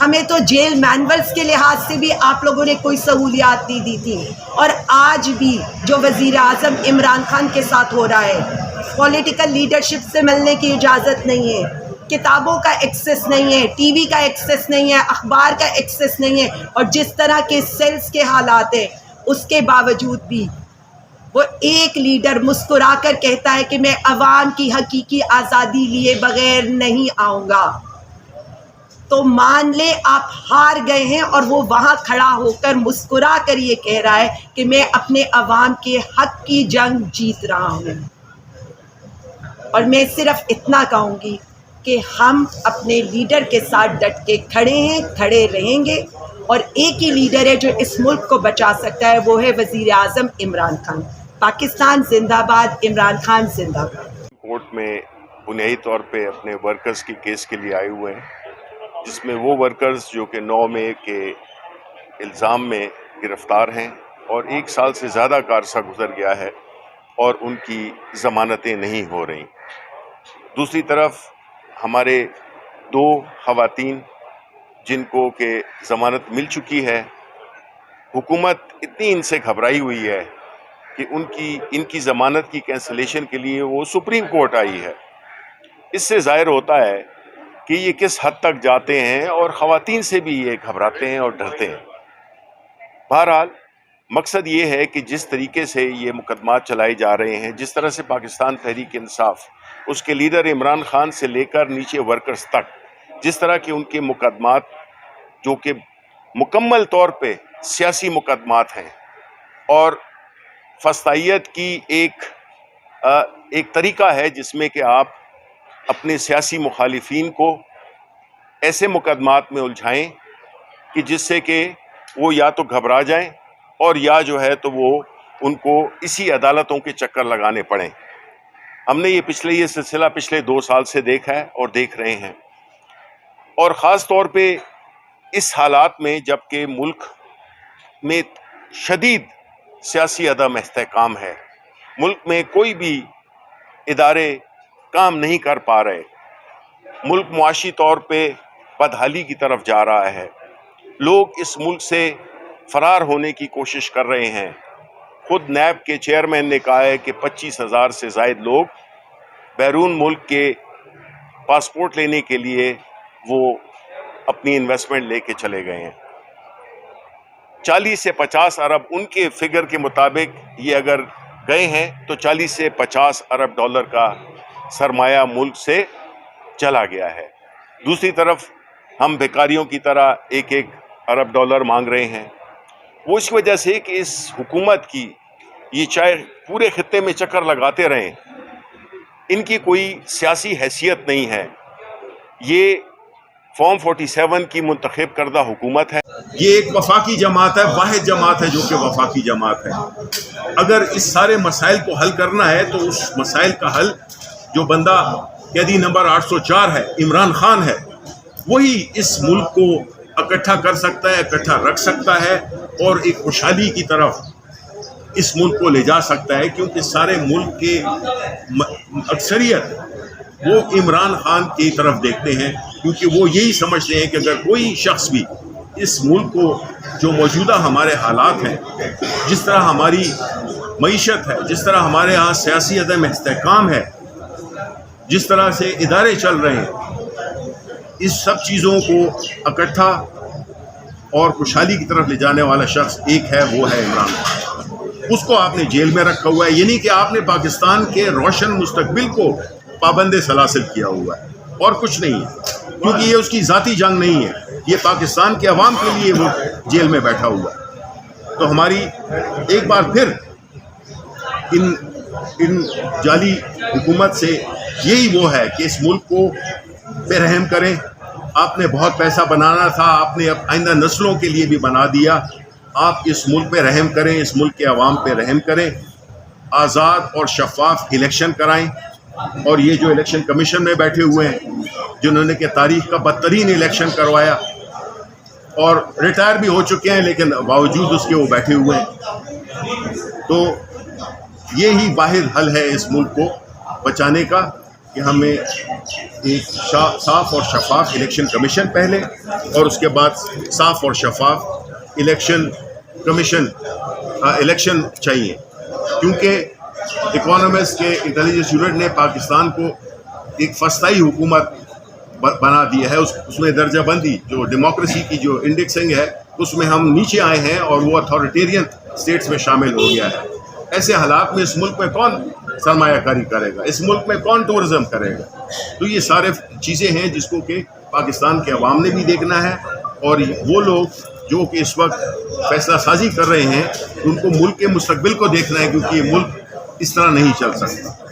ہمیں تو jail manuals کے لحاظ سے بھی آپ لوگوں نے کوئی سہولیات نہیں دی تھی، اور آج بھی جو وزیر اعظم عمران خان کے ساتھ ہو رہا ہے، پولیٹیکل لیڈرشپ سے ملنے کی اجازت نہیں ہے، کتابوں کا ایکسیس نہیں ہے، ٹی وی کا ایکسیس نہیں ہے، اخبار کا ایکسیس نہیں ہے، اور جس طرح کے سیلز کے حالات ہیں اس کے باوجود بھی وہ ایک لیڈر مسکرا کر کہتا ہے کہ میں عوام کی حقیقی آزادی لیے بغیر نہیں آؤں گا۔ تو مان لے آپ ہار گئے ہیں، اور وہ وہاں کھڑا ہو کر مسکرا کر یہ کہہ رہا ہے کہ میں اپنے عوام کے حق کی جنگ جیت رہا ہوں۔ اور میں صرف اتنا کہوں گی کہ ہم اپنے لیڈر کے ساتھ ڈٹ کے کھڑے ہیں، کھڑے رہیں گے، اور ایک ہی لیڈر ہے جو اس ملک کو بچا سکتا ہے، وہ ہے وزیر اعظم عمران خان۔ پاکستان زندہ باد، عمران خان زندہ باد۔ کورٹ میں بنیادی طور پہ اپنے ورکرز کی کیس کے لیے آئے ہوئے ہیں، جس میں وہ ورکرز جو کہ 9 مئی کے الزام میں گرفتار ہیں اور 1 سال سے زیادہ کا عرصہ گزر گیا ہے اور ان کی ضمانتیں نہیں ہو رہی۔ دوسری طرف ہمارے 2 خواتین جن کو کہ ضمانت مل چکی ہے، حکومت اتنی ان سے گھبرائی ہوئی ہے کہ ان کی ضمانت کی کینسلیشن کے لیے وہ سپریم کورٹ آئی ہے۔ اس سے ظاہر ہوتا ہے کہ یہ کس حد تک جاتے ہیں، اور خواتین سے بھی یہ گھبراتے ہیں اور ڈرتے ہیں۔ بہرحال مقصد یہ ہے کہ جس طریقے سے یہ مقدمات چلائے جا رہے ہیں، جس طرح سے پاکستان تحریک انصاف، اس کے لیڈر عمران خان سے لے کر نیچے ورکرز تک، جس طرح کے ان کے مقدمات جو کہ مکمل طور پہ سیاسی مقدمات ہیں، اور فسطائیت کی ایک طریقہ ہے جس میں کہ آپ اپنے سیاسی مخالفین کو ایسے مقدمات میں الجھائیں کہ جس سے کہ وہ یا تو گھبرا جائیں، اور یا جو ہے تو وہ ان کو اسی عدالتوں کے چکر لگانے پڑیں۔ ہم نے یہ سلسلہ پچھلے 2 سال سے دیکھا ہے اور دیکھ رہے ہیں، اور خاص طور پہ اس حالات میں جب کہ ملک میں شدید سیاسی عدم استحکام ہے، ملک میں کوئی بھی ادارے کام نہیں کر پا رہے، ملک معاشی طور پہ بدحالی کی طرف جا رہا ہے، لوگ اس ملک سے فرار ہونے کی کوشش کر رہے ہیں۔ خود نیب کے چیئرمین نے کہا ہے کہ 25,000 سے زائد لوگ بیرون ملک کے پاسپورٹ لینے کے لیے وہ اپنی انویسٹمنٹ لے کے چلے گئے ہیں۔ 40 سے 50 ارب ان کے فگر کے مطابق یہ اگر گئے ہیں تو 40 سے 50 ارب ڈالر کا سرمایہ ملک سے چلا گیا ہے۔ دوسری طرف ہم بھکاریوں کی طرح 1 ارب ڈالر مانگ رہے ہیں۔ وہ اس وجہ سے کہ اس حکومت کی یہ چاہے پورے خطے میں چکر لگاتے رہیں، ان کی کوئی سیاسی حیثیت نہیں ہے۔ یہ فارم 47 کی منتخب کردہ حکومت ہے۔ یہ ایک وفاقی جماعت ہے، واحد جماعت ہے جو کہ وفاقی جماعت ہے۔ اگر اس سارے مسائل کو حل کرنا ہے تو اس مسائل کا حل جو بندہ قیدی نمبر 804 ہے، عمران خان ہے، وہی اس ملک کو اکٹھا کر سکتا ہے، اکٹھا رکھ سکتا ہے، اور ایک خوشحالی کی طرف اس ملک کو لے جا سکتا ہے، کیونکہ سارے ملک کے اکثریت وہ عمران خان کی طرف دیکھتے ہیں، کیونکہ وہ یہی سمجھتے ہیں کہ اگر کوئی شخص بھی اس ملک کو جو موجودہ ہمارے حالات ہیں، جس طرح ہماری معیشت ہے، جس طرح ہمارے ہاں سیاسی عدم استحکام ہے، جس طرح سے ادارے چل رہے ہیں، اس سب چیزوں کو اکٹھا اور خوشحالی کی طرف لے جانے والا شخص ایک ہے، وہ ہے عمران خان۔ اس کو آپ نے جیل میں رکھا ہوا ہے، یعنی کہ آپ نے پاکستان کے روشن مستقبل کو پابند سلاسل کیا ہوا ہے، اور کچھ نہیں ہے، کیونکہ یہ اس کی ذاتی جنگ نہیں ہے، یہ پاکستان کے عوام کے لیے وہ جیل میں بیٹھا ہوا ہے۔ تو ہماری ایک بار پھر ان جعلی حکومت سے یہی وہ ہے کہ اس ملک کو پہ رحم کریں۔ آپ نے بہت پیسہ بنانا تھا، آپ نے اب آئندہ نسلوں کے لیے بھی بنا دیا۔ آپ اس ملک پہ رحم کریں، اس ملک کے عوام پہ رحم کریں، آزاد اور شفاف الیکشن کرائیں، اور یہ جو الیکشن کمیشن میں بیٹھے ہوئے ہیں، جنہوں نے کہ تاریخ کا بدترین الیکشن کروایا اور ریٹائر بھی ہو چکے ہیں، لیکن باوجود اس کے وہ بیٹھے ہوئے ہیں، تو یہی واحد حل ہے اس ملک کو بچانے کا۔ کہ ہمیں ایک صاف اور شفاف الیکشن کمیشن پہلے، اور اس کے بعد صاف اور شفاف الیکشن چاہیے، کیونکہ اکانومسٹ کے انٹیلیجنس یونٹ نے پاکستان کو ایک فسطائی حکومت بنا دیا ہے. اس میں درجہ بندی جو ڈیموکریسی کی جو انڈیکسنگ ہے اس میں ہم نیچے آئے ہیں اور وہ اتھارٹیرین اسٹیٹس میں شامل ہو گیا ہے. ایسے حالات میں اس ملک میں کون سرمایہ کاری کرے گا؟ اس ملک میں کون ٹورزم کرے گا؟ تو یہ سارے چیزیں ہیں جس کو کہ پاکستان کے عوام نے بھی دیکھنا ہے، اور وہ لوگ جو کہ اس وقت فیصلہ سازی کر رہے ہیں ان کو ملک کے مستقبل کو دیکھنا ہے، کیونکہ یہ ملک اس طرح نہیں چل سکتا.